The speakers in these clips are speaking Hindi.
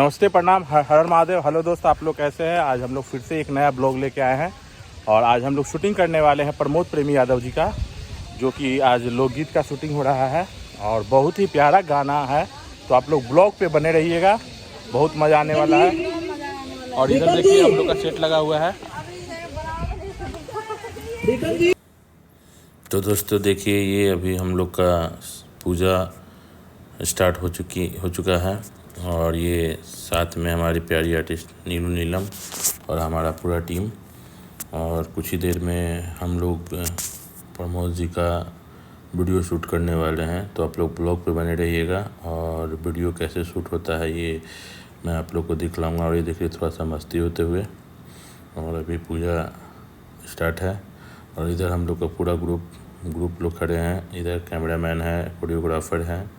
नमस्ते, प्रणाम, हर हर महादेव। हेलो दोस्त, आप लोग कैसे हैं? आज हम लोग फिर से एक नया ब्लॉग लेके आए हैं और आज हम लोग शूटिंग करने वाले हैं प्रमोद प्रेमी यादव जी का, जो कि आज लोकगीत का शूटिंग हो रहा है और बहुत ही प्यारा गाना है। तो आप लोग ब्लॉग पे बने रहिएगा, बहुत मज़ा आने वाला है। और इधर देखिए हम लोग का सेट लगा हुआ है। तो दोस्तों देखिए, ये अभी हम लोग का पूजा स्टार्ट हो चुका है और ये साथ में हमारी प्यारी आर्टिस्ट नीलू नीलम और हमारा पूरा टीम। और कुछ ही देर में हम लोग प्रमोद जी का वीडियो शूट करने वाले हैं। तो आप लोग ब्लॉग पे बने रहिएगा और वीडियो कैसे शूट होता है ये मैं आप लोग को दिखलाऊंगा। और ये देखिए थोड़ा सा मस्ती होते हुए, और अभी पूजा स्टार्ट है। और इधर हम लोग का पूरा ग्रुप लोग खड़े हैं। इधर कैमरामैन है, कोरियोग्राफर हैं।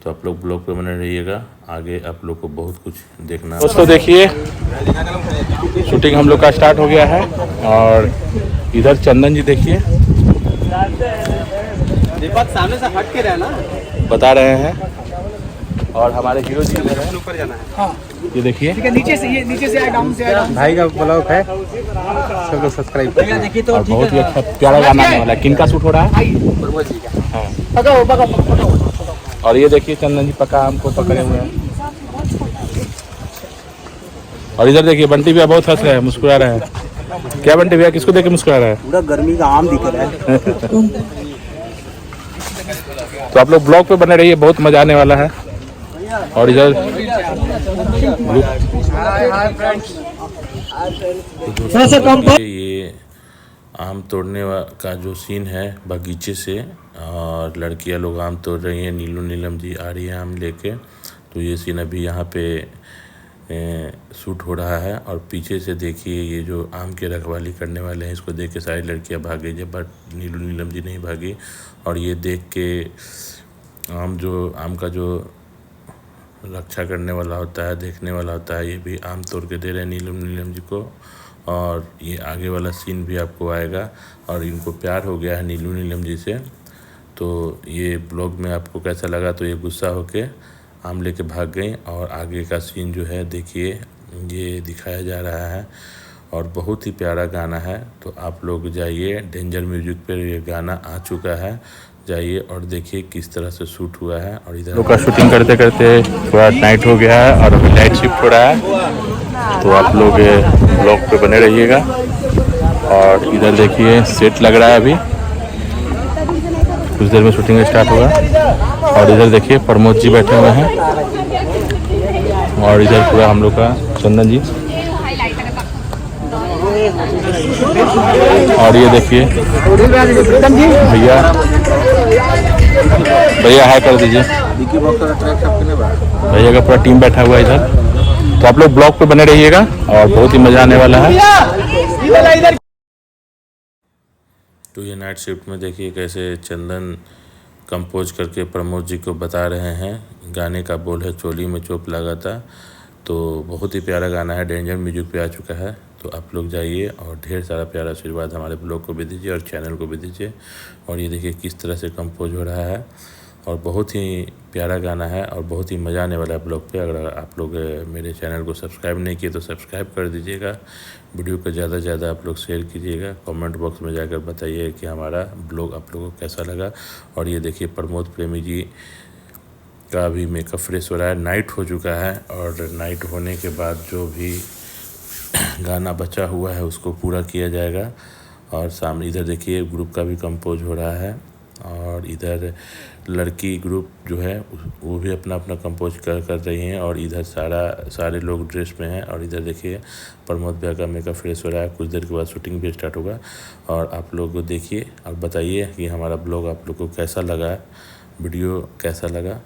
तो आप लोग ब्लॉग पे बने रहिएगा, आगे आप लोग को बहुत कुछ देखना। दोस्तों देखिए, शूटिंग हम लोग का स्टार्ट हो गया है और इधर चंदन जी देखिए दीपक सामने से हट के रहना बता रहे हैं। और हमारे हीरो जी इधर हैं। ऊपर जाना है। हाँ, ये देखिए नीचे से आए, डाउन से आए, डाउन। भाई का ब्लॉग है, सब लोग सब्सक्राइब करें। देखिए तो और बहुत ही अच्छा प्यारा गाना आने वाला है। किनका शूट हो रहा है? प्रमोद जी का। हाँ। पकड़ो। और ये देखिए चंदन जी पक्का हमको पकड़े हुए हैं। और इधर देखिए बंटी भैया बहुत हंस रहे हैं, मुस्कुरा रहे हैं। क्या बंटी भैया, किसको देख के मुस्कुरा रहा है? पूरा गर्मी का आम दिख रहा है। तो आप लोग ब्लॉग पे बने रहिए, बहुत मजा आने वाला है। और इधर ये आम तोड़ने का जो सीन है बगीचे से, और लड़कियां लोग आम तोड़ रही हैं। नीलू नीलम जी आ रही है आम लेके। तो ये सीन अभी यहाँ पे शूट हो रहा है। और पीछे से देखिए ये जो आम की रखवाली करने वाले हैं, इसको देख के सारी लड़कियां भाग गई, बट नीलू नीलम जी नहीं भागी। और ये देख के आम का जो रक्षा करने वाला होता है, देखने वाला होता है, ये भी आम तोड़ के दे रहे हैं नीलम नीलम जी को। और ये आगे वाला सीन भी आपको आएगा। और इनको प्यार हो गया है नीलू नीलम जी से। तो ये ब्लॉग में आपको कैसा लगा? तो ये गुस्सा होके आम लेके भाग गई। और आगे का सीन जो है देखिए, ये दिखाया जा रहा है और बहुत ही प्यारा गाना है। तो आप लोग जाइए, डेंजर म्यूजिक पर ये गाना आ चुका है, जाइए और देखिए किस तरह से शूट हुआ है। और इधर लोग का शूटिंग करते करते थोड़ा नाइट हो गया है और अभी लाइट शिफ्ट हो रहा है। तो आप लोग ब्लॉग पे बने रहिएगा। और इधर देखिए सेट लग रहा है, अभी कुछ देर में शूटिंग स्टार्ट होगा। और इधर देखिए प्रमोद जी बैठे हुए हैं और इधर पूरा हम लोग का चंदन जी। और ये देखिए भैया हाय कर दीजिए। भैया का पूरा टीम बैठा हुआ है इधर। तो आप लोग ब्लॉग पे बने रहिएगा और बहुत ही मजा आने वाला है। तो ये नाइट शिफ्ट में देखिए कैसे चंदन कंपोज करके प्रमोद जी को बता रहे हैं। गाने का बोल है चोली में चोप लगा था। तो बहुत ही प्यारा गाना है, डेंजर म्यूजिक पे आ चुका है। तो आप लोग जाइए और ढेर सारा प्यारा आशीर्वाद हमारे ब्लॉग को भी दीजिए और चैनल को भी दीजिए। और ये देखिए किस तरह से कंपोज हो रहा है और बहुत ही प्यारा गाना है और बहुत ही मज़ा आने वाला है ब्लॉग पे। अगर आप लोग मेरे चैनल को सब्सक्राइब नहीं किए तो सब्सक्राइब कर दीजिएगा। वीडियो को ज़्यादा से ज़्यादा आप लोग शेयर कीजिएगा। कमेंट बॉक्स में जाकर बताइए कि हमारा ब्लॉग आप लोगों को कैसा लगा। और ये देखिए प्रमोद प्रेमी जी का अभी मेकअप फ्रेश हो रहा है। नाइट हो चुका है और नाइट होने के बाद जो भी गाना बचा हुआ है उसको पूरा किया जाएगा। और सामने इधर देखिए ग्रुप का भी कंपोज हो रहा है। और इधर लड़की ग्रुप जो है वो भी अपना अपना कंपोज कर रही हैं। और इधर सारे लोग ड्रेस में हैं। और इधर देखिए प्रमोद भैया का मेकअप फ्रेश हो रहा है। कुछ देर के बाद शूटिंग भी स्टार्ट होगा। और आप लोग देखिए और बताइए कि हमारा ब्लॉग आप लोग को कैसा लगा, वीडियो कैसा लगा।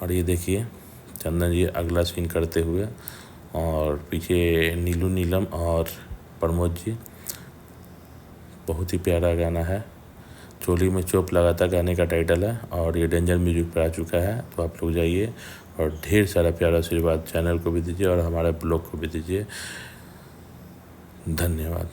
और ये देखिए चंदन जी अगला सीन करते हुए, और पीछे नीलू नीलम और प्रमोद जी। बहुत ही प्यारा गाना है, चोली में चोप लगा था गाने का टाइटल है। और ये डेंजर म्यूजिक पर आ चुका है। तो आप लोग जाइए और ढेर सारा प्यारा आशीर्वाद चैनल को भी दीजिए और हमारे ब्लॉग को भी दीजिए। धन्यवाद।